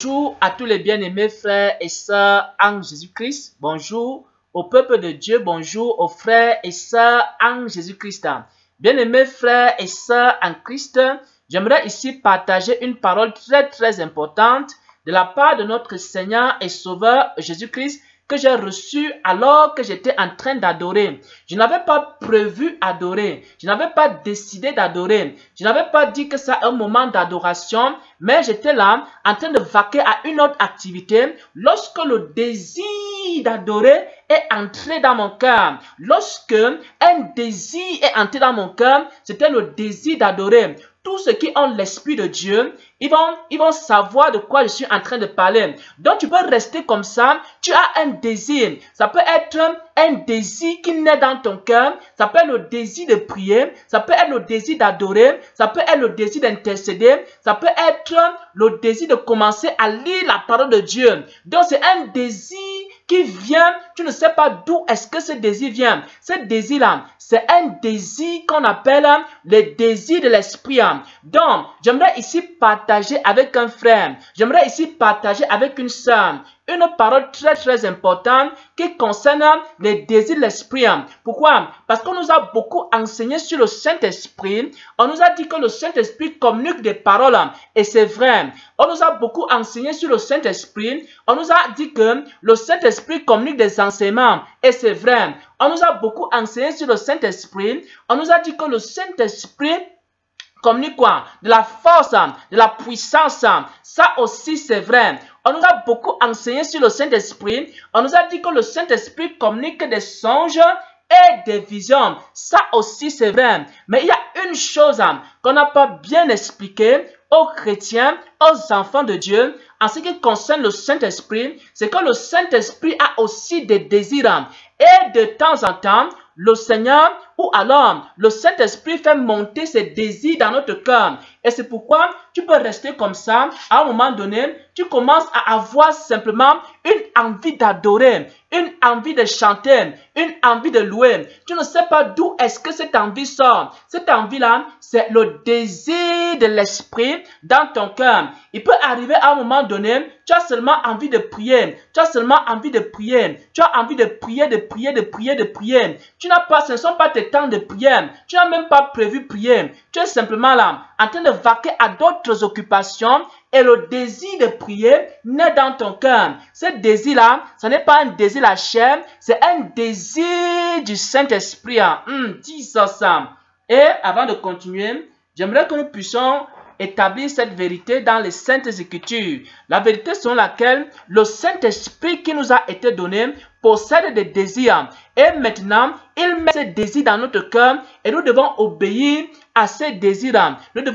Bonjour à tous les bien-aimés frères et sœurs en Jésus-Christ. Bonjour au peuple de Dieu. Bonjour aux frères et sœurs en Jésus-Christ. Bien-aimés frères et sœurs en Christ, j'aimerais ici partager une parole très importante de la part de notre Seigneur et Sauveur Jésus-Christ que j'ai reçu alors que j'étais en train d'adorer. Je n'avais pas prévu adorer. Je n'avais pas décidé d'adorer. Je n'avais pas dit que c'est un moment d'adoration, mais j'étais là en train de vaquer à une autre activité lorsque le désir d'adorer est entré dans mon cœur. Lorsque un désir est entré dans mon cœur, c'était le désir d'adorer. Tous ceux qui ont l'Esprit de Dieu, ils vont savoir de quoi je suis en train de parler. Donc, tu peux rester comme ça. Tu as un désir. Ça peut être un désir qui naît dans ton cœur. Ça peut être le désir de prier. Ça peut être le désir d'adorer. Ça peut être le désir d'intercéder. Ça peut être le désir de commencer à lire la parole de Dieu. Donc, c'est un désir qui vient. Tu ne sais pas d'où est-ce que ce désir vient. Ce désir-là, c'est un désir qu'on appelle le désir de l'esprit. Donc, j'aimerais ici partager avec un frère, j'aimerais ici partager avec une sœur, une parole très importante qui concerne les désirs de l'esprit. Pourquoi? Parce qu'on nous a beaucoup enseigné sur le Saint-Esprit. On nous a dit que le Saint-Esprit communique des paroles. Et c'est vrai. On nous a beaucoup enseigné sur le Saint-Esprit. On nous a dit que le Saint-Esprit communique des enseignements. Et c'est vrai. On nous a beaucoup enseigné sur le Saint-Esprit. On nous a dit que le Saint-Esprit communique quoi? De la force, de la puissance. Ça aussi, c'est vrai. On nous a beaucoup enseigné sur le Saint-Esprit. On nous a dit que le Saint-Esprit communique des songes et des visions. Ça aussi, c'est vrai. Mais il y a une chose qu'on n'a pas bien expliquée aux chrétiens, aux enfants de Dieu, en ce qui concerne le Saint-Esprit, c'est que le Saint-Esprit a aussi des désirs. Et de temps en temps, le Seigneur ou alors le Saint-Esprit fait monter ses désirs dans notre cœur. Et c'est pourquoi tu peux rester comme ça. À un moment donné, tu commences à avoir simplement une envie d'adorer, une envie de chanter, une envie de louer. Tu ne sais pas d'où est-ce que cette envie sort. Cette envie-là, c'est le désir de l'esprit dans ton cœur. Il peut arriver à un moment donné, tu as seulement envie de prier. Tu as seulement envie de prier. Tu as envie de prier, de prier, de prier, de prier. Tu n'as pas, ce ne sont pas tes temps de prière. Tu n'as même pas prévu prier. Tu es simplement là, en train de vaquer à d'autres occupations et le désir de prier naît dans ton cœur. Ce désir-là, ce n'est pas un désir de la chair, c'est un désir du Saint-Esprit. Dis ça. Et avant de continuer, j'aimerais que nous puissions établir cette vérité dans les Saintes Écritures. La vérité selon laquelle le Saint-Esprit qui nous a été donné possède des désirs. Et maintenant, il met ces désirs dans notre cœur et nous devons obéir à ces désirs. Nous ne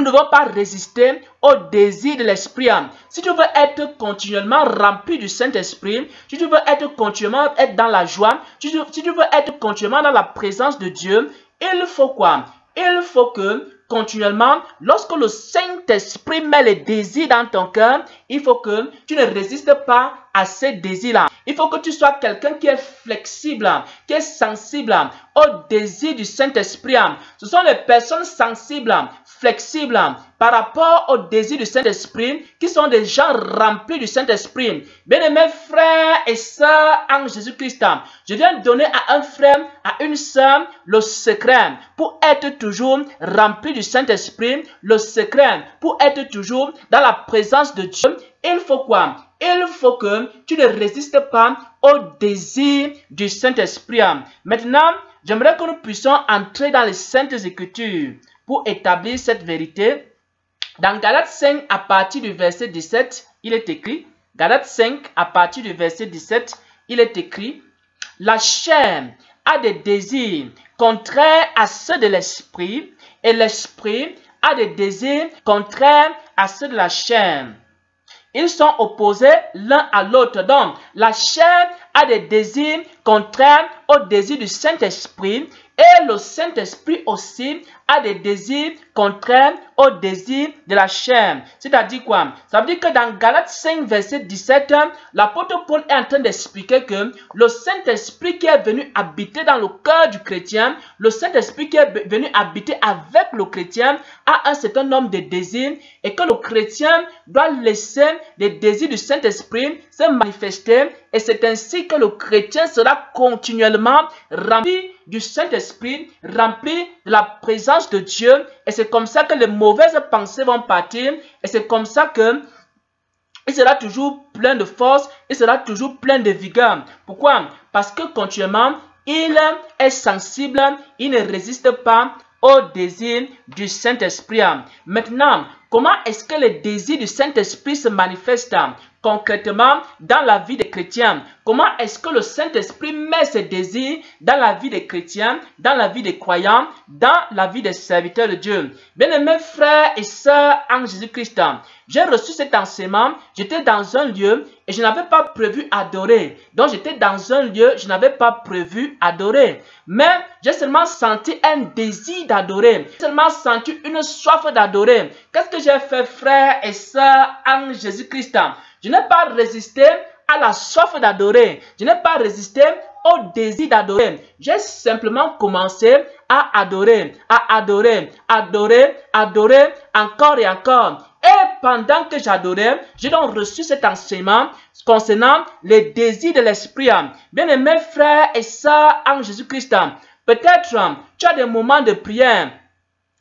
devons pas résister au désir de l'esprit. Si tu veux être continuellement rempli du Saint-Esprit, si tu veux être continuellement être dans la joie, si tu veux être continuellement dans la présence de Dieu, il faut quoi? Il faut que continuellement, lorsque le Saint-Esprit met les désirs dans ton cœur, il faut que tu ne résistes pas à ces désirs-là. Il faut que tu sois quelqu'un qui est flexible, qui est sensible au désir du Saint-Esprit. Ce sont les personnes sensibles, flexibles par rapport au désir du Saint-Esprit qui sont des gens remplis du Saint-Esprit. Bien-aimés frères et sœurs en Jésus-Christ, je viens donner à un frère, à une sœur, le secret pour être toujours rempli du Saint-Esprit, le secret pour être toujours dans la présence de Dieu. Il faut quoi? Il faut que tu ne résistes pas au désir du Saint-Esprit. Maintenant, j'aimerais que nous puissions entrer dans les Saintes Écritures pour établir cette vérité. Dans Galates 5, à partir du verset 17, il est écrit, Galates 5, à partir du verset 17, il est écrit, « La chair a des désirs contraires à ceux de l'esprit, et l'esprit a des désirs contraires à ceux de la chair. » Ils sont opposés l'un à l'autre. Donc, la chair a des désirs contraires au désir du Saint-Esprit Et le Saint-Esprit aussi a des désirs contraires aux désirs de la chair. C'est-à-dire quoi? Ça veut dire que dans Galates 5, verset 17, l'apôtre Paul est en train d'expliquer que le Saint-Esprit qui est venu habiter dans le cœur du chrétien, le Saint-Esprit qui est venu habiter avec le chrétien, a un certain nombre de désirs et que le chrétien doit laisser les désirs du Saint-Esprit se manifester, et c'est ainsi que le chrétien sera continuellement rempli du Saint-Esprit, rempli de la présence de Dieu, et c'est comme ça que les mauvaises pensées vont partir, et c'est comme ça que il sera toujours plein de force, il sera toujours plein de vigueur. Pourquoi? Parce que continuellement, il est sensible, il ne résiste pas au désir du Saint-Esprit. Maintenant, comment est-ce que les désirs du Saint-Esprit se manifestent concrètement dans la vie des chrétiens? Comment est-ce que le Saint-Esprit met ses désirs dans la vie des chrétiens, dans la vie des croyants, dans la vie des serviteurs de Dieu? Bien-aimés frères et sœurs en Jésus-Christ, j'ai reçu cet enseignement, j'étais dans un lieu et je n'avais pas prévu adorer. Donc j'étais dans un lieu, je n'avais pas prévu adorer. Mais j'ai seulement senti un désir d'adorer. J'ai seulement senti une soif d'adorer. Qu'est-ce que j'ai fait, frères et sœurs en Jésus-Christ? Je n'ai pas résisté à la soif d'adorer. Je n'ai pas résisté au désir d'adorer. J'ai simplement commencé à adorer, adorer encore et encore. Et pendant que j'adorais, j'ai donc reçu cet enseignement concernant les désirs de l'esprit. Bien-aimés frères et sœurs en Jésus-Christ, peut-être tu as des moments de prière.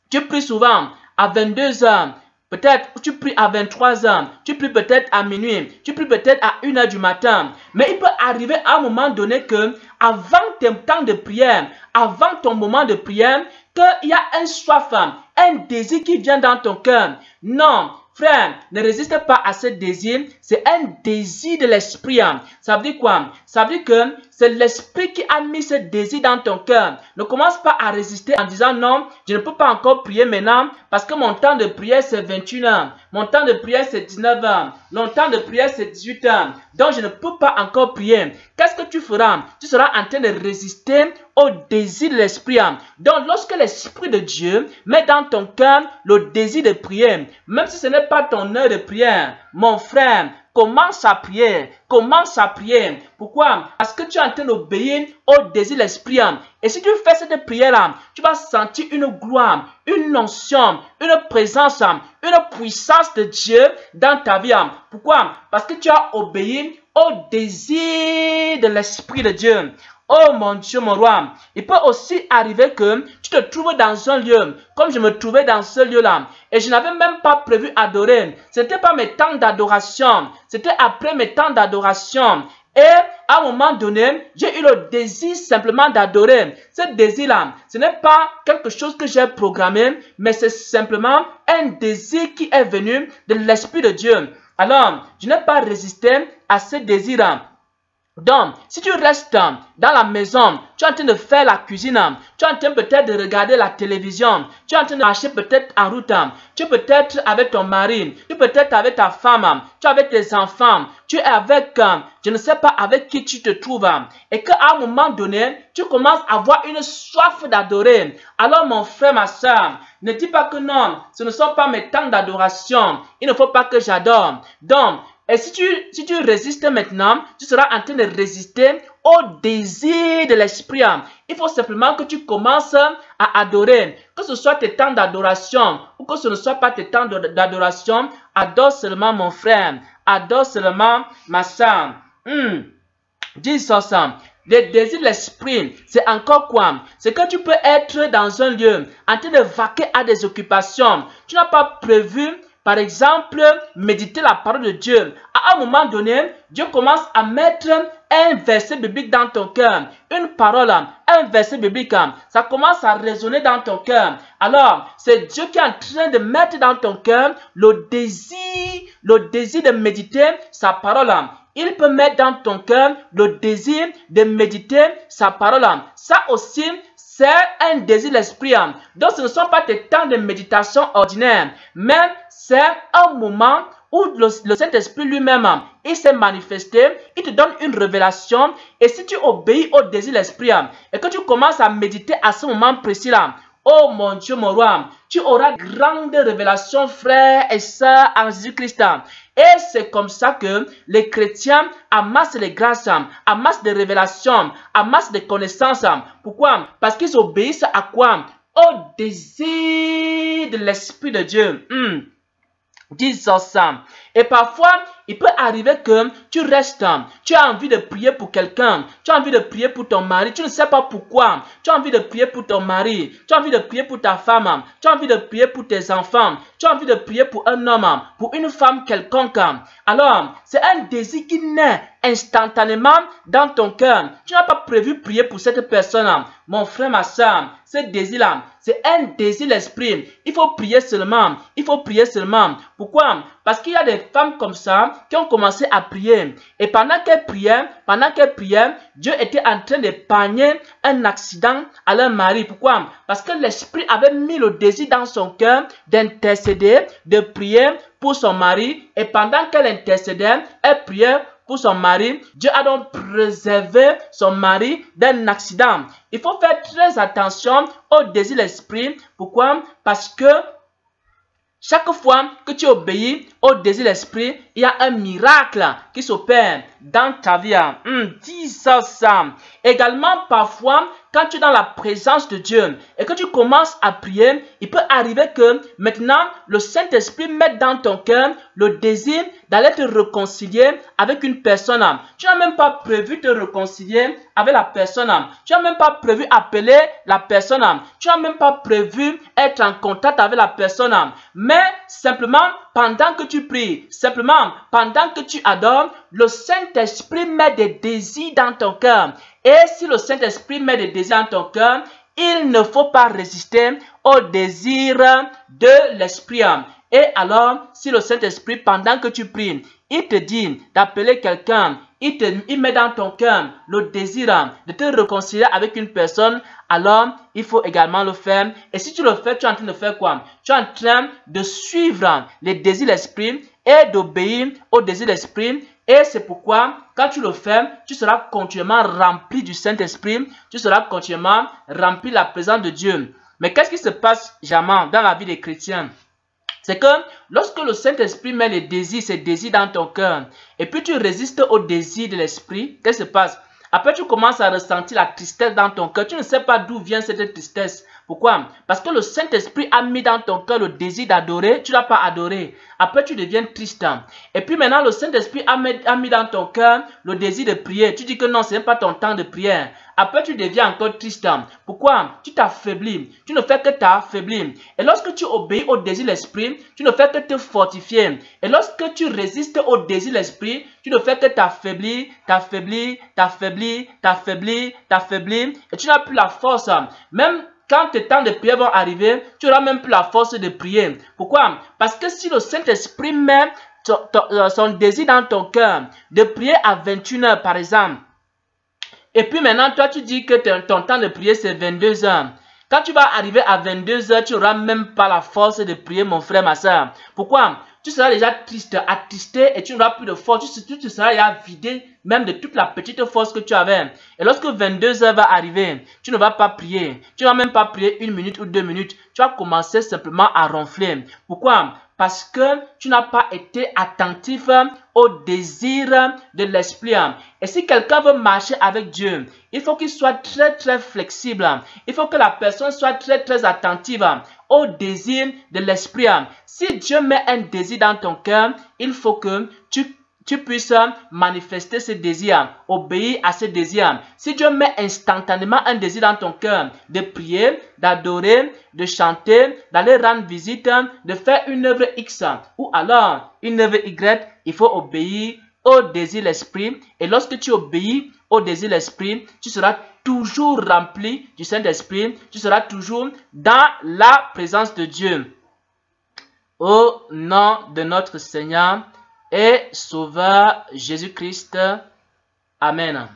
Tu pries souvent à 22 heures. Peut-être tu pries à 23 heures, tu pries peut-être à minuit, tu pries peut-être à 1 heure du matin. Mais il peut arriver à un moment donné que, avant ton temps de prière, avant ton moment de prière, qu'il y a un soif, un désir qui vient dans ton cœur. Non, frère, ne résiste pas à ce désir. C'est un désir de l'esprit. Ça veut dire quoi? Ça veut dire que c'est l'esprit qui a mis ce désir dans ton cœur. Ne commence pas à résister en disant non, je ne peux pas encore prier maintenant parce que mon temps de prière c'est 21 heures. Mon temps de prière c'est 19 heures. Mon temps de prière c'est 18 heures. Donc je ne peux pas encore prier. Qu'est-ce que tu feras? Tu seras en train de résister au désir de l'esprit. Donc lorsque l'esprit de Dieu met dans ton cœur le désir de prier, même si ce n'est pas ton heure de prière, mon frère, commence à prier. Commence à prier. Pourquoi? Parce que tu es en train d'obéir au désir de l'esprit. Et si tu fais cette prière-là, tu vas sentir une gloire, une onction, une présence, une puissance de Dieu dans ta vie. Pourquoi? Parce que tu as obéi au désir de l'esprit de Dieu. Oh mon Dieu, mon roi, il peut aussi arriver que tu te trouves dans un lieu, comme je me trouvais dans ce lieu-là, et je n'avais même pas prévu adorer. Ce n'était pas mes temps d'adoration, c'était après mes temps d'adoration. Et à un moment donné, j'ai eu le désir simplement d'adorer. Ce désir-là, ce n'est pas quelque chose que j'ai programmé, mais c'est simplement un désir qui est venu de l'Esprit de Dieu. Alors, je n'ai pas résisté à ce désir-là. Donc, si tu restes dans la maison, tu es en train de faire la cuisine, tu es en train peut-être de regarder la télévision, tu es en train de marcher peut-être en route, tu es peut-être avec ton mari, tu es peut-être avec ta femme, tu es avec tes enfants, tu es avec, je ne sais pas avec qui tu te trouves, et qu'à un moment donné, tu commences à avoir une soif d'adorer. Alors mon frère, ma soeur, ne dis pas que non, ce ne sont pas mes temps d'adoration, il ne faut pas que j'adore. Donc, et si tu résistes maintenant, tu seras en train de résister au désir de l'esprit. Il faut simplement que tu commences à adorer. Que ce soit tes temps d'adoration ou que ce ne soit pas tes temps d'adoration, adore seulement mon frère. Adore seulement ma soeur. Dis ça. Le désir de l'esprit, c'est encore quoi? C'est que tu peux être dans un lieu en train de vaquer à des occupations. Tu n'as pas prévu, par exemple, méditer la parole de Dieu. À un moment donné, Dieu commence à mettre un verset biblique dans ton cœur. Une parole, un verset biblique. Ça commence à résonner dans ton cœur. Alors, c'est Dieu qui est en train de mettre dans ton cœur le désir de méditer sa parole. Il peut mettre dans ton cœur le désir de méditer sa parole. Ça aussi, c'est un désir de l'esprit. Donc, ce ne sont pas tes temps de méditation ordinaires, mais c'est un moment où le Saint-Esprit lui-même, il s'est manifesté, il te donne une révélation. Et si tu obéis au désir de l'Esprit et que tu commences à méditer à ce moment précis là, oh mon Dieu, mon roi, tu auras grande révélation, frères et sœurs en Jésus-Christ. Et c'est comme ça que les chrétiens amassent les grâces, amassent des révélations, amassent des connaissances. Pourquoi? Parce qu'ils obéissent à quoi? Au désir de l'Esprit de Dieu. Disons ça. Et parfois, il peut arriver que tu restes, tu as envie de prier pour quelqu'un, tu as envie de prier pour ton mari, tu ne sais pas pourquoi, tu as envie de prier pour ton mari, tu as envie de prier pour ta femme, tu as envie de prier pour tes enfants, tu as envie de prier pour un homme, pour une femme quelconque. Alors, c'est un désir qui naît instantanément dans ton cœur. Tu n'as pas prévu prier pour cette personne. Mon frère, ma soeur, ce désir-là, c'est un désir l'esprit. Il faut prier seulement. Il faut prier seulement. Pourquoi? Parce qu'il y a des femmes comme ça qui ont commencé à prier. Et pendant qu'elles priaient, Dieu était en train d'épargner un accident à leur mari. Pourquoi? Parce que l'esprit avait mis le désir dans son cœur d'intercéder, de prier pour son mari. Et pendant qu'elle intercédait, elle priait pour son mari. Dieu a donc préservé son mari d'un accident. Il faut faire très attention au désir de l'esprit. Pourquoi? Parce que chaque fois que tu obéis au désir de l'esprit, il y a un miracle qui s'opère dans ta vie. Dis ça. Également, parfois, quand tu es dans la présence de Dieu et que tu commences à prier, il peut arriver que maintenant, le Saint-Esprit mette dans ton cœur le désir d'aller te réconcilier avec une personne. Tu n'as même pas prévu te réconcilier avec la personne. Tu n'as même pas prévu appeler la personne. Tu n'as même pas prévu être en contact avec la personne. Mais simplement, pendant que tu pries, simplement, pendant que tu adores, le Saint-Esprit met des désirs dans ton cœur. Et si le Saint-Esprit met des désirs dans ton cœur, il ne faut pas résister au désir de l'Esprit. Et alors, si le Saint-Esprit, pendant que tu pries, il te dit d'appeler quelqu'un, il met dans ton cœur le désir de te réconcilier avec une personne, alors il faut également le faire. Et si tu le fais, tu es en train de faire quoi? Tu es en train de suivre les désirs de l'Esprit et d'obéir aux désirs de l'Esprit. Et c'est pourquoi, quand tu le fais, tu seras continuellement rempli du Saint-Esprit, tu seras continuellement rempli de la présence de Dieu. Mais qu'est-ce qui se passe jamais dans la vie des chrétiens? C'est que lorsque le Saint-Esprit met les désirs, ces désirs dans ton cœur, et puis tu résistes aux désirs de l'Esprit, qu'est-ce qui se passe? Après, tu commences à ressentir la tristesse dans ton cœur. Tu ne sais pas d'où vient cette tristesse. Pourquoi? Parce que le Saint-Esprit a mis dans ton cœur le désir d'adorer. Tu ne l'as pas adoré. Après, tu deviens triste. Et puis maintenant, le Saint-Esprit a mis dans ton cœur le désir de prier. Tu dis que non, ce n'est pas ton temps de prière. Après, tu deviens encore triste. Pourquoi? Tu t'affaiblis. Tu ne fais que t'affaiblir. Et lorsque tu obéis au désir de l'Esprit, tu ne fais que te fortifier. Et lorsque tu résistes au désir de l'Esprit, tu ne fais que t'affaiblir, t'affaiblir, t'affaiblir, t'affaiblir, t'affaiblir. Et tu n'as plus la force. Même quand tes temps de prière vont arriver, tu n'auras même plus la force de prier. Pourquoi? Parce que si le Saint-Esprit met son désir dans ton cœur de prier à 21 h par exemple, et puis maintenant toi tu dis que ton temps de prière c'est 22 h. Quand tu vas arriver à 22 h, tu n'auras même pas la force de prier, mon frère, ma soeur. Pourquoi? Tu seras déjà triste, attristé et tu n'auras plus de force. Tu seras déjà vidé même de toute la petite force que tu avais. Et lorsque 22 h va arriver, tu ne vas pas prier. Tu ne vas même pas prier 1 minute ou 2 minutes. Tu vas commencer simplement à ronfler. Pourquoi? Parce que tu n'as pas été attentif au désir de l'Esprit. Et si quelqu'un veut marcher avec Dieu, il faut qu'il soit très très flexible. Il faut que la personne soit très très attentive au désir de l'Esprit. Si Dieu met un désir dans ton cœur, il faut que tu puisses manifester ce désir, obéir à ce désir. Si Dieu met instantanément un désir dans ton cœur, de prier, d'adorer, de chanter, d'aller rendre visite, de faire une œuvre X ou alors une œuvre Y, il faut obéir au désir de l'Esprit. Et lorsque tu obéis au désir de l'Esprit, tu seras toujours rempli du Saint-Esprit, tu seras toujours dans la présence de Dieu. Au nom de notre Seigneur et Sauveur Jésus-Christ. Amen.